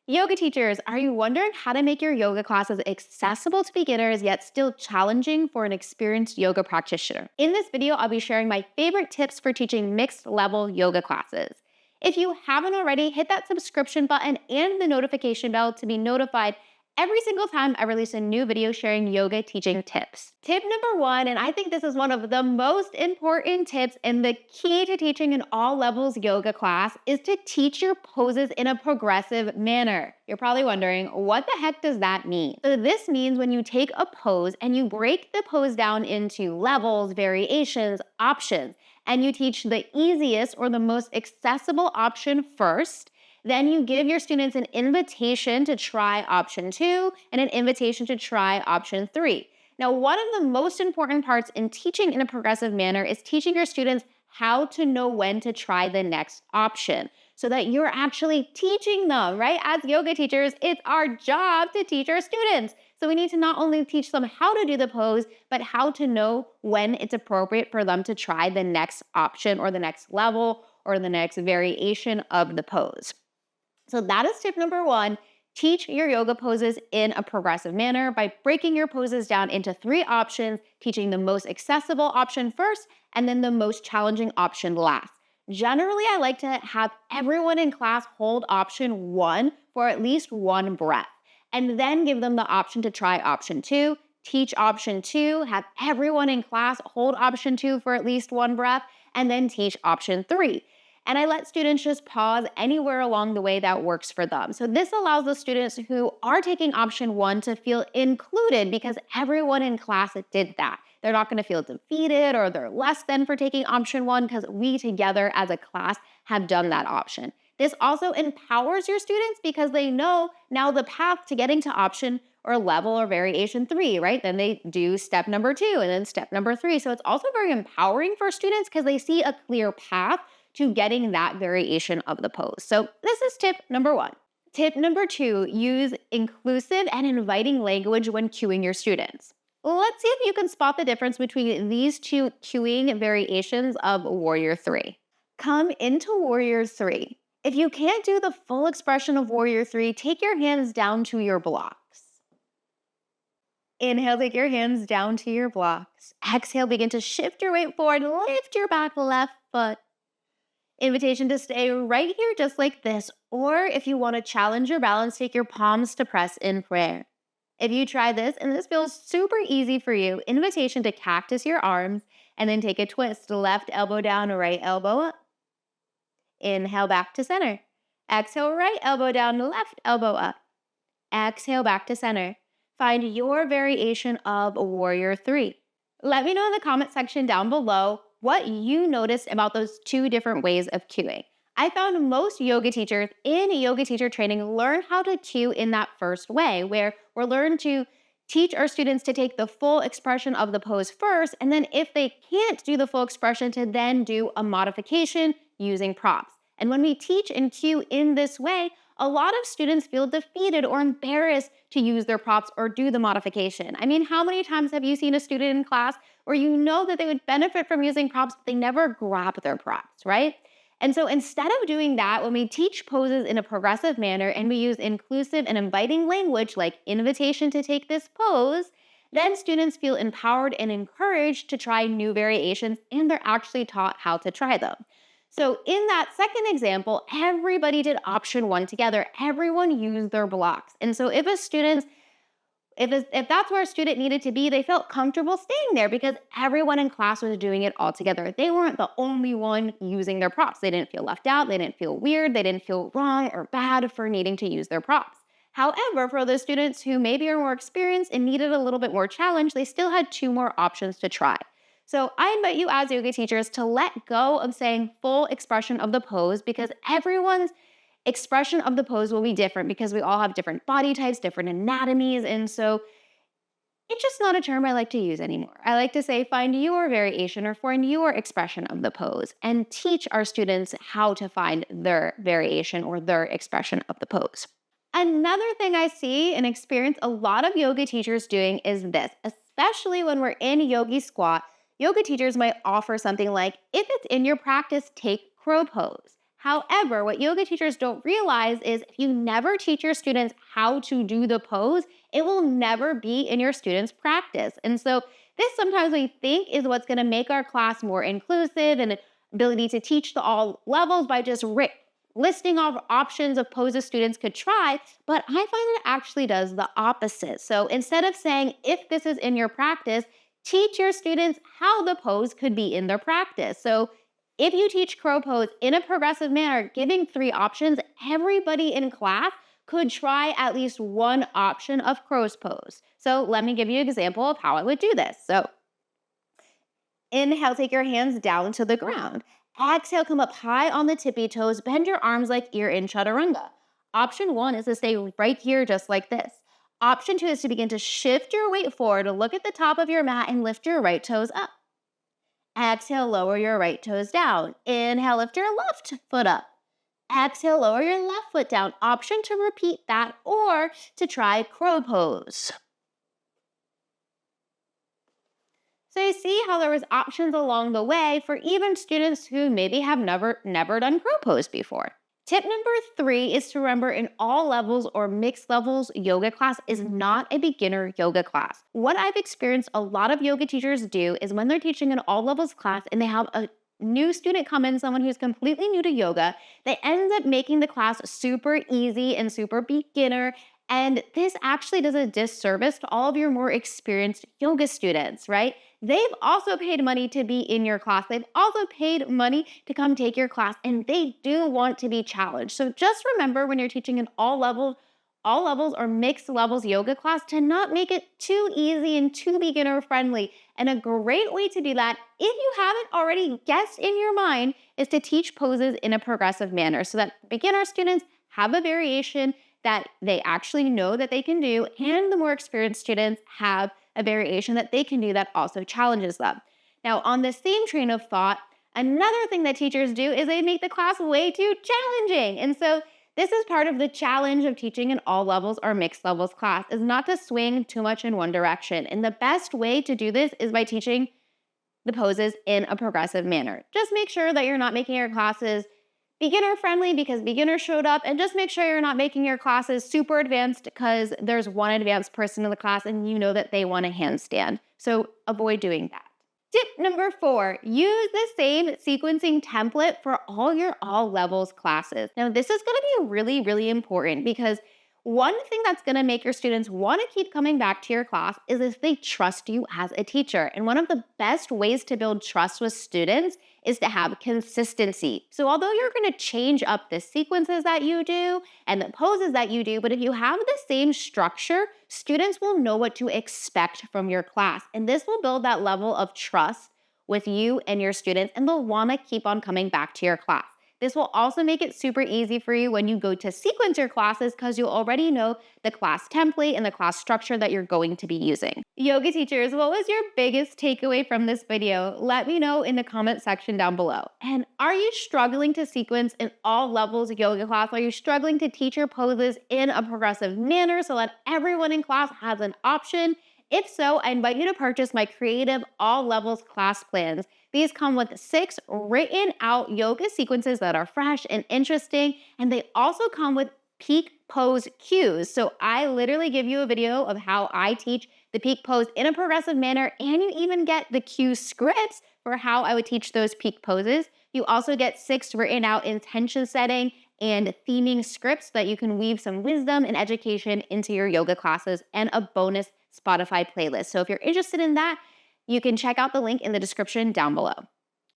Yoga teachers, are you wondering how to make your yoga classes accessible to beginners yet still challenging for an experienced yoga practitioner? In this video, I'll be sharing my favorite tips for teaching mixed level yoga classes. If you haven't already, hit that subscription button and the notification bell to be notified every single time I release a new video sharing yoga teaching tips. Tip number one, and I think this is one of the most important tips and the key to teaching an all levels yoga class, is to teach your poses in a progressive manner. You're probably wondering, what the heck does that mean? So this means when you take a pose and you break the pose down into levels, variations, options, and you teach the easiest or the most accessible option first. Then you give your students an invitation to try option 2 and an invitation to try option 3. Now, one of the most important parts in teaching in a progressive manner is teaching your students how to know when to try the next option so that you're actually teaching them, right? As yoga teachers, it's our job to teach our students. So we need to not only teach them how to do the pose, but how to know when it's appropriate for them to try the next option or the next level or the next variation of the pose. So that is tip number one. Teach your yoga poses in a progressive manner by breaking your poses down into 3 options, teaching the most accessible option first, and then the most challenging option last. Generally, I like to have everyone in class hold option 1 for at least 1 breath, and then give them the option to try option 2, teach option 2, have everyone in class hold option 2 for at least 1 breath, and then teach option 3. And I let students just pause anywhere along the way that works for them. So this allows the students who are taking option 1 to feel included because everyone in class did that. They're not going to feel defeated or they're less than for taking option 1 because we together as a class have done that option. This also empowers your students because they know now the path to getting to option or level or variation 3, right? Then they do step number 2 and then step number 3. So it's also very empowering for students because they see a clear path to getting that variation of the pose. So this is tip number 1. Tip number 2, use inclusive and inviting language when cueing your students. Let's see if you can spot the difference between these 2 cueing variations of Warrior 3. Come into Warrior 3. If you can't do the full expression of Warrior 3, take your hands down to your blocks. Inhale, take your hands down to your blocks. Exhale, begin to shift your weight forward, lift your back left foot. Invitation to stay right here just like this, or if you want to challenge your balance, take your palms to press in prayer. If you try this and this feels super easy for you, invitation to cactus your arms and then take a twist, left elbow down, right elbow up. Inhale back to center. Exhale, right elbow down, left elbow up. Exhale back to center. Find your variation of Warrior 3. Let me know in the comment section down below what you noticed about those 2 different ways of cueing. I found most yoga teachers in yoga teacher training learn how to cue in that first way, where we're learning to teach our students to take the full expression of the pose first, and then if they can't do the full expression, to then do a modification using props. And when we teach and cue in this way, a lot of students feel defeated or embarrassed to use their props or do the modification. I mean, how many times have you seen a student in class where you know that they would benefit from using props, but they never grab their props, right? And so instead of doing that, when we teach poses in a progressive manner and we use inclusive and inviting language like invitation to take this pose, then students feel empowered and encouraged to try new variations, and they're actually taught how to try them. So in that second example, everybody did option 1 together. Everyone used their blocks. And so if that's where a student needed to be, they felt comfortable staying there because everyone in class was doing it all together. They weren't the only one using their props. They didn't feel left out. They didn't feel weird. They didn't feel wrong or bad for needing to use their props. However, for those students who maybe are more experienced and needed a little bit more challenge, they still had 2 more options to try. So I invite you as yoga teachers to let go of saying full expression of the pose because everyone's expression of the pose will be different because we all have different body types, different anatomies, and so it's just not a term I like to use anymore. I like to say find your variation or find your expression of the pose and teach our students how to find their variation or their expression of the pose. Another thing I see and experience a lot of yoga teachers doing is this, especially when we're in yogi squat. Yoga teachers might offer something like, if it's in your practice, take crow pose. However, what yoga teachers don't realize is if you never teach your students how to do the pose, it will never be in your students' practice. And so this sometimes we think is what's going to make our class more inclusive and ability to teach to all levels by just listing off options of poses students could try, but I find it actually does the opposite. So instead of saying, if this is in your practice, teach your students how the pose could be in their practice. So if you teach crow pose in a progressive manner, giving 3 options, everybody in class could try at least one option of crow's pose. So let me give you an example of how I would do this. So inhale, take your hands down to the ground. Exhale, come up high on the tippy toes. Bend your arms like you're in chaturanga. Option 1 is to stay right here just like this. Option 2 is to begin to shift your weight forward, look at the top of your mat, and lift your right toes up. Exhale, lower your right toes down. Inhale, lift your left foot up. Exhale, lower your left foot down. Option to repeat that or to try crow pose. So you see how there was options along the way for even students who maybe have never done crow pose before. Tip number 3 is to remember in all levels or mixed levels, yoga class is not a beginner yoga class. What I've experienced a lot of yoga teachers do is when they're teaching an all levels class and they have a new student come in, someone who's completely new to yoga, they end up making the class super easy and super beginner. And this actually does a disservice to all of your more experienced yoga students, right? They've also paid money to be in your class. They've also paid money to come take your class, and they do want to be challenged. So just remember when you're teaching an all levels or mixed levels yoga class to not make it too easy and too beginner friendly. And a great way to do that, if you haven't already guessed in your mind, is to teach poses in a progressive manner so that beginner students have a variation that they actually know that they can do, and the more experienced students have a variation that they can do that also challenges them. Now, on the same train of thought, another thing that teachers do is they make the class way too challenging. And so this is part of the challenge of teaching an all levels or mixed levels class, is not to swing too much in one direction. And the best way to do this is by teaching the poses in a progressive manner. Just make sure that you're not making your classes beginner friendly because beginners showed up, and just make sure you're not making your classes super advanced because there's one advanced person in the class and you know that they want a handstand. So avoid doing that. Tip number 4, use the same sequencing template for all your all levels classes. Now this is going to be really, really important because one thing that's going to make your students want to keep coming back to your class is if they trust you as a teacher. And one of the best ways to build trust with students is to have consistency. So although you're going to change up the sequences that you do and the poses that you do, but if you have the same structure, students will know what to expect from your class. And this will build that level of trust with you and your students, and they'll want to keep on coming back to your class. This will also make it super easy for you when you go to sequence your classes because you'll already know the class template and the class structure that you're going to be using. Yoga teachers, what was your biggest takeaway from this video? Let me know in the comment section down below. And are you struggling to sequence in all levels of yoga class? Are you struggling to teach your poses in a progressive manner so that everyone in class has an option? If so, I invite you to purchase my creative all levels class plans. These come with 6 written out yoga sequences that are fresh and interesting, and they also come with peak pose cues. So I literally give you a video of how I teach the peak pose in a progressive manner, and you even get the cue scripts for how I would teach those peak poses. You also get 6 written out intention setting and theming scripts so that you can weave some wisdom and education into your yoga classes, and a bonus Spotify playlist. So if you're interested in that, you can check out the link in the description down below.